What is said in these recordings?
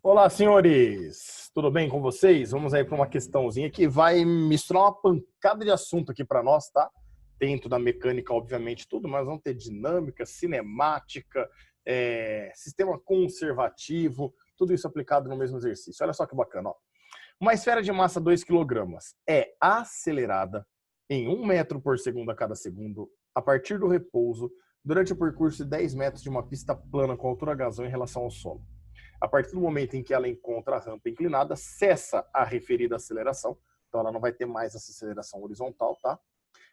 Olá, senhores! Tudo bem com vocês? Vamos aí para uma questãozinha que vai misturar uma pancada de assunto aqui para nós, tá? Dentro da mecânica, obviamente, tudo, mas vamos ter dinâmica, cinemática, sistema conservativo, tudo isso aplicado no mesmo exercício. Olha só que bacana, ó. Uma esfera de massa 2 kg é acelerada em 1 metro por segundo a cada segundo a partir do repouso durante o percurso de 10 metros de uma pista plana com altura gasol em relação ao solo. A partir do momento em que ela encontra a rampa inclinada, cessa a referida aceleração, então ela não vai ter mais essa aceleração horizontal, tá?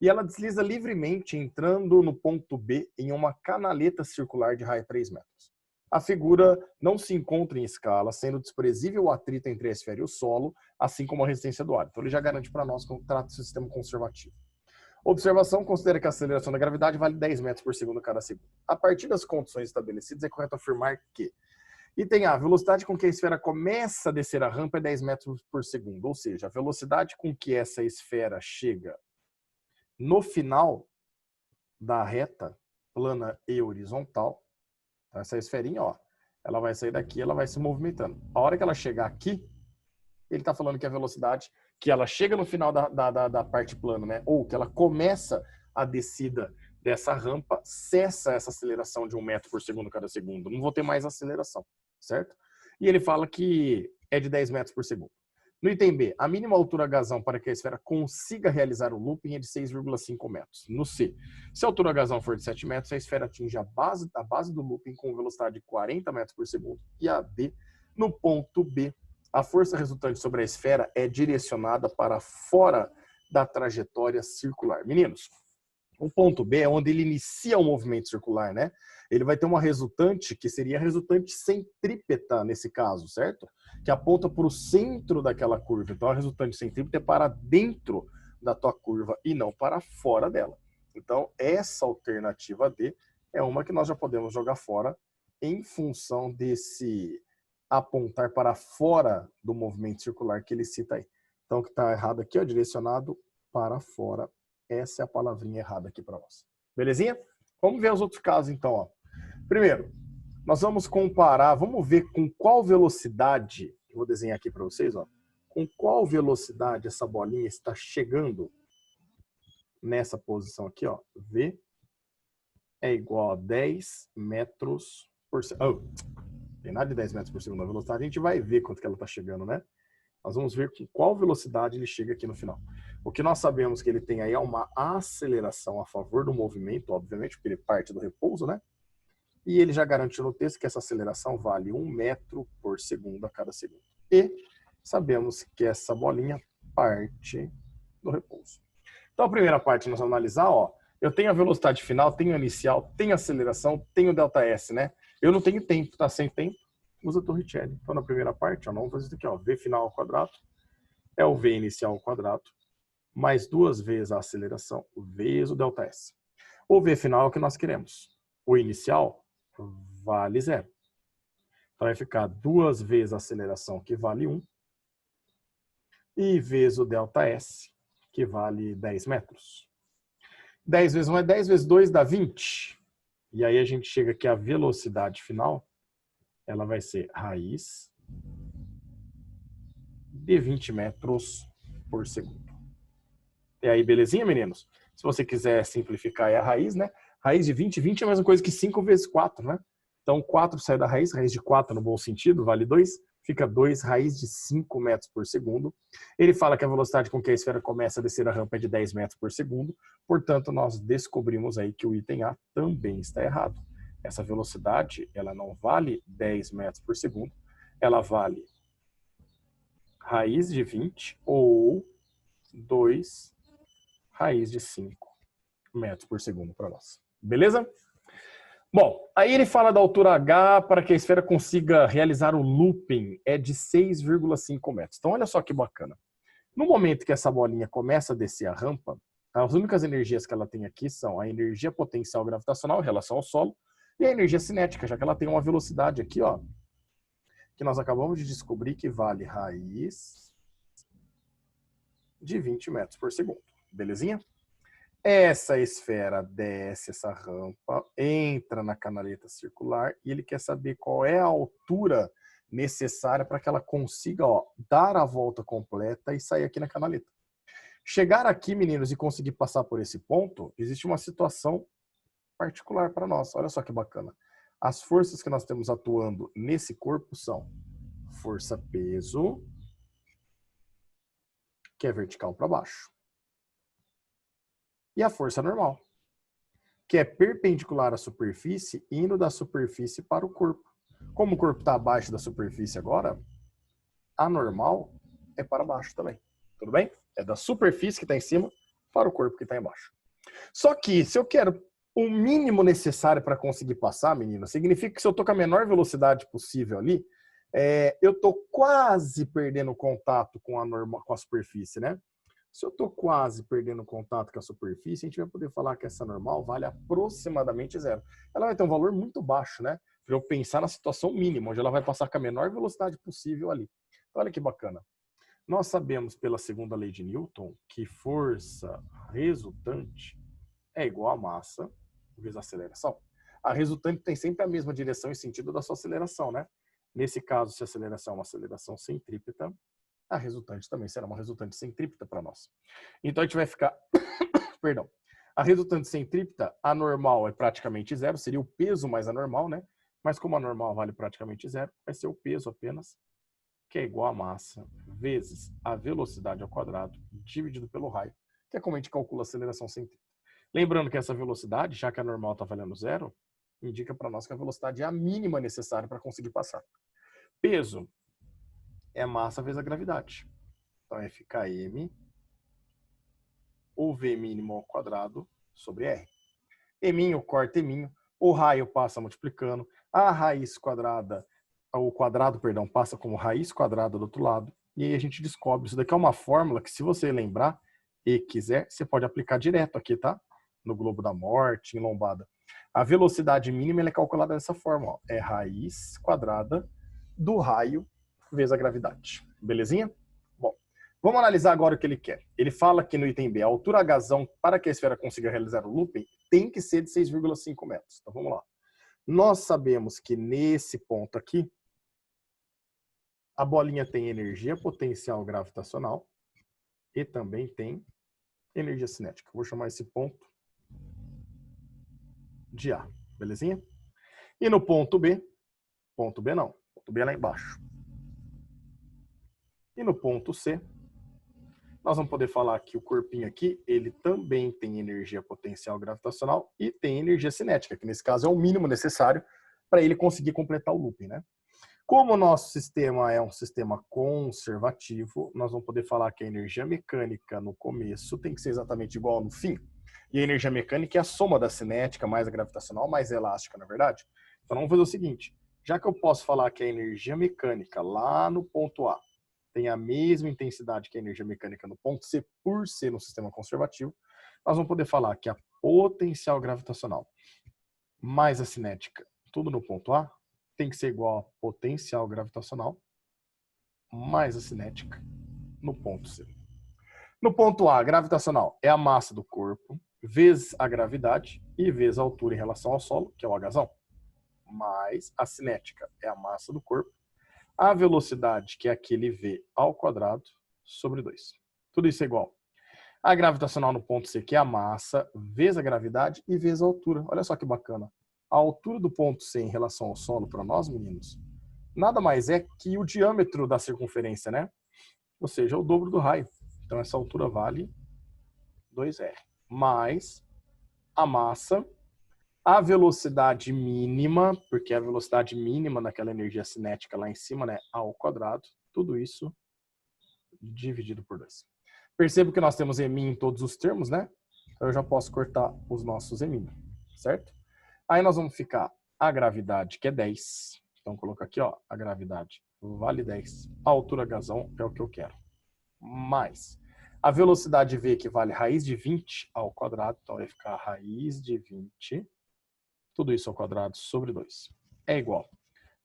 E ela desliza livremente entrando no ponto B em uma canaleta circular de raio 3 metros. A figura não se encontra em escala, sendo desprezível o atrito entre a esfera e o solo, assim como a resistência do ar. Então ele já garante para nós que trata de sistema conservativo. Observação: considera que a aceleração da gravidade vale 10 metros por segundo a cada segundo. A partir das condições estabelecidas, é correto afirmar que item A, a velocidade com que a esfera começa a descer a rampa é 10 metros por segundo, ou seja, a velocidade com que essa esfera chega no final da reta plana e horizontal, então essa esferinha, ó, ela vai sair daqui, ela vai se movimentando. A hora que ela chegar aqui, ele está falando que a velocidade que ela chega no final da parte plana, né, ou que ela começa a descida dessa rampa, cessa essa aceleração de 1 metro por segundo cada segundo. Não vou ter mais aceleração, certo? E ele fala que é de 10 metros por segundo. No item B, a mínima altura gasão para que a esfera consiga realizar o looping é de 6,5 metros. No C, se a altura gasão for de 7 metros, a esfera atinge a base do looping com velocidade de 40 metros por segundo. E a D, no ponto B, a força resultante sobre a esfera é direcionada para fora da trajetória circular. Meninos, o ponto B é onde ele inicia o movimento circular, né? Ele vai ter uma resultante que seria a resultante centrípeta nesse caso, certo? Que aponta para o centro daquela curva. Então a resultante centrípeta é para dentro da tua curva e não para fora dela. Então essa alternativa D é uma que nós já podemos jogar fora em função desse apontar para fora do movimento circular que ele cita aí. Então o que está errado aqui é direcionado para fora. Essa é a palavrinha errada aqui para nós. Belezinha? Vamos ver os outros casos então, ó. Primeiro, nós vamos comparar, vamos ver com qual velocidade, eu vou desenhar aqui para vocês, ó. Com qual velocidade essa bolinha está chegando nessa posição aqui, ó. V é igual a 10 metros por segundo. Oh, tem nada de 10 metros por segundo. A velocidade a gente vai ver quanto que ela está chegando, né? Nós vamos ver com qual velocidade ele chega aqui no final. O que nós sabemos que ele tem aí é uma aceleração a favor do movimento, obviamente, porque ele parte do repouso, né? E ele já garantiu no texto que essa aceleração vale 1 metro por segundo a cada segundo. E sabemos que essa bolinha parte do repouso. Então a primeira parte nós vamos analisar, ó. Eu tenho a velocidade final, tenho a inicial, tenho a aceleração, tenho o ΔS, né? Eu não tenho tempo, tá sem tempo. Usa Torricelli. Então, na primeira parte, ó, nós vamos fazer isso aqui, ó, V final ao quadrado é o V inicial ao quadrado, mais 2 vezes a aceleração, vezes o ΔS. O V final é o que nós queremos. O inicial vale 0. Então, vai ficar 2 vezes a aceleração, que vale 1, e vezes o ΔS, que vale 10 metros. 10 vezes 1 é 10, vezes 2 dá 20. E aí a gente chega aqui, a velocidade final, ela vai ser raiz de 20 metros por segundo. E aí, belezinha, meninos? Se você quiser simplificar, é a raiz, né? Raiz de 20, 20 é a mesma coisa que 5 vezes 4, né? Então, 4 sai da raiz de 4 no bom sentido, vale 2, fica 2, raiz de 5 metros por segundo. Ele fala que a velocidade com que a esfera começa a descer a rampa é de 10 metros por segundo, portanto, nós descobrimos aí que o item A também está errado. Essa velocidade, ela não vale 10 metros por segundo, ela vale raiz de 20 ou 2 raiz de 5 metros por segundo para nós. Beleza? Bom, aí ele fala da altura H para que a esfera consiga realizar o looping é de 6,5 metros. Então, olha só que bacana. No momento que essa bolinha começa a descer a rampa, as únicas energias que ela tem aqui são a energia potencial gravitacional em relação ao solo e a energia cinética, já que ela tem uma velocidade aqui, ó, que nós acabamos de descobrir que vale raiz de 20 metros por segundo. Belezinha? Essa esfera desce essa rampa, entra na canaleta circular e ele quer saber qual é a altura necessária para que ela consiga, ó, dar a volta completa e sair aqui na canaleta. Chegar aqui, meninos, e conseguir passar por esse ponto, existe uma situação particular para nós. Olha só que bacana. As forças que nós temos atuando nesse corpo são força-peso, que é vertical para baixo, e a força normal, que é perpendicular à superfície, indo da superfície para o corpo. Como o corpo está abaixo da superfície agora, a normal é para baixo também. Tudo bem? É da superfície que está em cima para o corpo que está embaixo. Só que, se eu quero o mínimo necessário para conseguir passar, menino, significa que se eu estou com a menor velocidade possível ali, eu estou quase perdendo contato com a superfície, né? Se eu estou quase perdendo contato com a superfície, a gente vai poder falar que essa normal vale aproximadamente zero. Ela vai ter um valor muito baixo, né? Para eu pensar na situação mínima, onde ela vai passar com a menor velocidade possível ali. Então, olha que bacana. Nós sabemos pela segunda lei de Newton que força resultante é igual a massa vezes a aceleração. A resultante tem sempre a mesma direção e sentido da sua aceleração, né? Nesse caso, se a aceleração é uma aceleração centrípeta, a resultante também será uma resultante centrípeta para nós. Então, a gente vai ficar... Perdão. A resultante centrípeta, a normal é praticamente zero, seria o peso mais a normal, né? Mas como a normal vale praticamente zero, vai ser o peso apenas, que é igual a massa vezes a velocidade ao quadrado dividido pelo raio, que é como a gente calcula a aceleração centrípeta. Lembrando que essa velocidade, já que a normal está valendo zero, indica para nós que a velocidade é a mínima necessária para conseguir passar. Peso é massa vezes a gravidade. Então, é ficar m, ou v mínimo ao quadrado, sobre r. Eminho corta eminho, o raio passa multiplicando, a raiz quadrada, o quadrado, perdão, passa como raiz quadrada do outro lado, e aí a gente descobre. Isso daqui é uma fórmula que, se você lembrar e quiser, você pode aplicar direto aqui, tá? No globo da morte, em lombada. A velocidade mínima é calculada dessa forma, ó. É raiz quadrada do raio vezes a gravidade. Belezinha? Bom, vamos analisar agora o que ele quer. Ele fala aqui no item B, a altura H para que a esfera consiga realizar o looping tem que ser de 6,5 metros. Então vamos lá. Nós sabemos que nesse ponto aqui, a bolinha tem energia potencial gravitacional e também tem energia cinética. Vou chamar esse ponto de A, belezinha? E no ponto B não, ponto B é lá embaixo. E no ponto C, nós vamos poder falar que o corpinho aqui, ele também tem energia potencial gravitacional e tem energia cinética, que nesse caso é o mínimo necessário para ele conseguir completar o looping, né? Como o nosso sistema é um sistema conservativo, nós vamos poder falar que a energia mecânica no começo tem que ser exatamente igual no fim. E a energia mecânica é a soma da cinética mais a gravitacional mais a elástica, na verdade. Então vamos fazer o seguinte, já que eu posso falar que a energia mecânica lá no ponto A tem a mesma intensidade que a energia mecânica no ponto C, por ser um sistema conservativo, nós vamos poder falar que a potencial gravitacional mais a cinética, tudo no ponto A, tem que ser igual a potencial gravitacional mais a cinética no ponto C. No ponto A, gravitacional é a massa do corpo vezes a gravidade e vezes a altura em relação ao solo, que é o H, mais a cinética é a massa do corpo, a velocidade, que é aquele V ao quadrado, sobre 2. Tudo isso é igual. A gravitacional no ponto C, que é a massa, vezes a gravidade e vezes a altura. Olha só que bacana. A altura do ponto C em relação ao solo, para nós, meninos, nada mais é que o diâmetro da circunferência, né? Ou seja, o dobro do raio. Então, essa altura vale 2R. Mais a massa, a velocidade mínima, porque a velocidade mínima daquela energia cinética lá em cima, né, ao quadrado, tudo isso dividido por 2. Percebo que nós temos m em todos os termos, né? Então eu já posso cortar os nossos m, certo? Aí nós vamos ficar a gravidade, que é 10. Então coloca aqui, ó, a gravidade vale 10. A altura H é o que eu quero. Mais a velocidade v, que vale raiz de 20 ao quadrado, então vai ficar raiz de 20, tudo isso ao quadrado sobre 2. É igual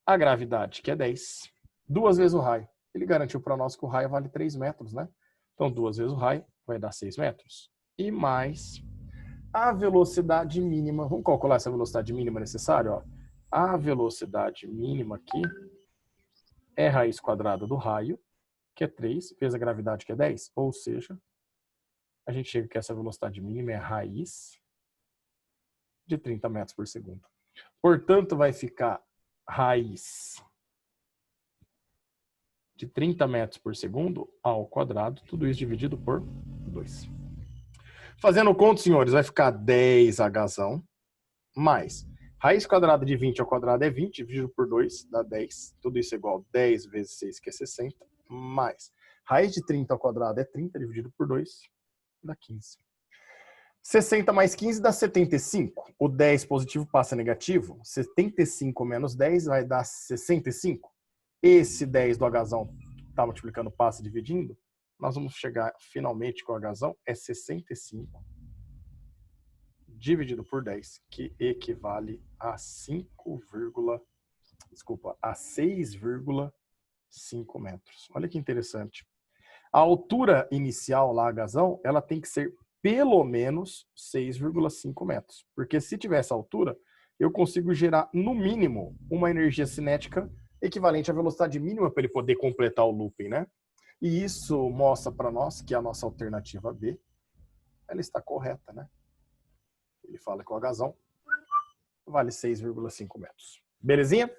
a gravidade, que é 10, duas vezes o raio. Ele garantiu para nós que o raio vale 3 metros, né? Então, duas vezes o raio vai dar 6 metros. E mais a velocidade mínima. Vamos calcular essa velocidade mínima necessária, ó. A velocidade mínima aqui é raiz quadrada do raio, que é 3, vezes a gravidade, que é 10. Ou seja, a gente chega que essa velocidade mínima é raiz de 30 metros por segundo. Portanto, vai ficar raiz de 30 metros por segundo ao quadrado, tudo isso dividido por 2. Fazendo conta, senhores, vai ficar 10Hzão mais raiz quadrada de 20 ao quadrado é 20, dividido por 2 dá 10. Tudo isso é igual a 10 vezes 6, que é 60, mais raiz de 30 ao quadrado é 30, dividido por 2 dá 15. 60 mais 15 dá 75. O 10 positivo passa negativo. 75 menos 10 vai dar 65. Esse 10 do Hzão está multiplicando, passa dividindo. Nós vamos chegar finalmente com o Hzão, é 65 dividido por 10, que equivale a 6,5 metros. Olha que interessante. A altura inicial lá, Hzão, ela tem que ser pelo menos 6,5 metros. Porque se tiver essa altura, eu consigo gerar, no mínimo, uma energia cinética equivalente à velocidade mínima para ele poder completar o looping, né? E isso mostra para nós que a nossa alternativa B, ela está correta, né? Ele fala que o Hzão vale 6,5 metros. Belezinha?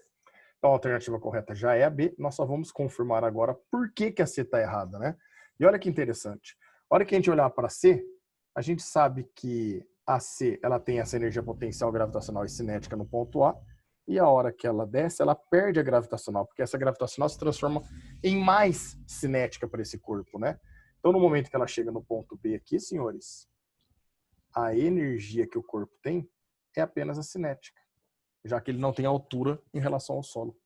Então a alternativa correta já é a B. Nós só vamos confirmar agora por que a C está errada, né? E olha que interessante. A hora que a gente olhar para C, a gente sabe que a C ela tem essa energia potencial, gravitacional e cinética no ponto A, e a hora que ela desce, ela perde a gravitacional, porque essa gravitacional se transforma em mais cinética para esse corpo, né? Então, no momento que ela chega no ponto B aqui, senhores, a energia que o corpo tem é apenas a cinética, já que ele não tem altura em relação ao solo.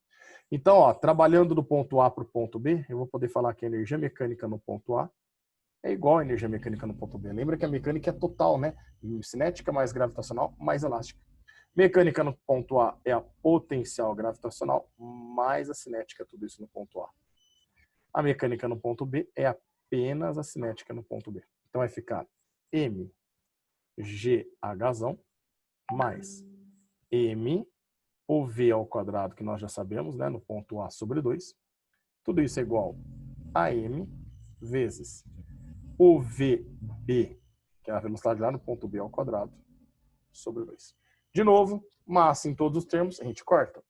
Então, ó, trabalhando do ponto A para o ponto B, eu vou poder falar que a energia mecânica no ponto A é igual à energia mecânica no ponto B. Lembra que a mecânica é total, né? Cinética mais gravitacional mais elástica. Mecânica no ponto A é a potencial gravitacional mais a cinética, tudo isso no ponto A. A mecânica no ponto B é apenas a cinética no ponto B. Então vai ficar mgh mais m o v ao quadrado, que nós já sabemos, né, no ponto A sobre 2. Tudo isso é igual a m vezes o vb, que é a velocidade lá no ponto B ao quadrado, sobre 2. De novo, massa em todos os termos, a gente corta.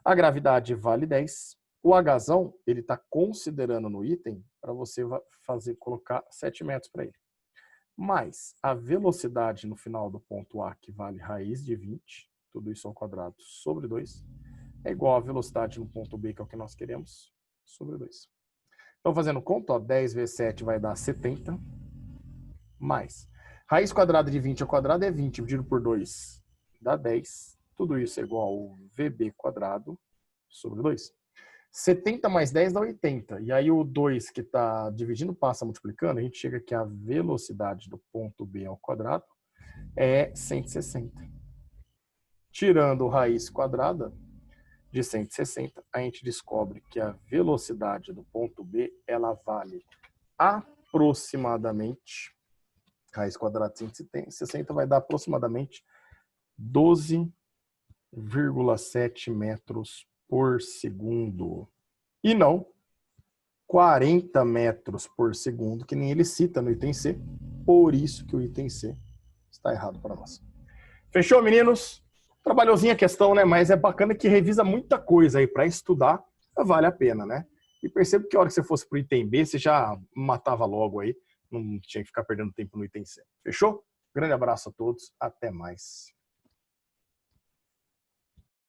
A gravidade vale 10. O Hzão, ele está considerando no item para você colocar 7 metros para ele. Mais a velocidade no final do ponto A, que vale raiz de 20, tudo isso ao quadrado sobre 2, é igual a velocidade no ponto B, que é o que nós queremos, sobre 2. Então, fazendo conta, ó, 10 vezes 7 vai dar 70, mais raiz quadrada de 20 ao quadrado é 20, dividido por 2 dá 10. Tudo isso é igual ao VB quadrado sobre 2. 70 mais 10 dá 80. E aí o 2 que está dividindo passa multiplicando, a gente chega que a velocidade do ponto B ao quadrado é 160. Tirando raiz quadrada de 160, a gente descobre que a velocidade do ponto B, ela vale aproximadamente, raiz quadrada de 160 vai dar aproximadamente 12,7 metros por segundo. E não 40 metros por segundo, que nem ele cita no item C. Por isso que o item C está errado para nós. Fechou, meninos? Trabalhosinha a questão, né? Mas é bacana que revisa muita coisa aí para estudar. Vale a pena, né? E percebo que a hora que você fosse para o item B, você já matava logo aí. Não tinha que ficar perdendo tempo no item C. Fechou? Grande abraço a todos. Até mais.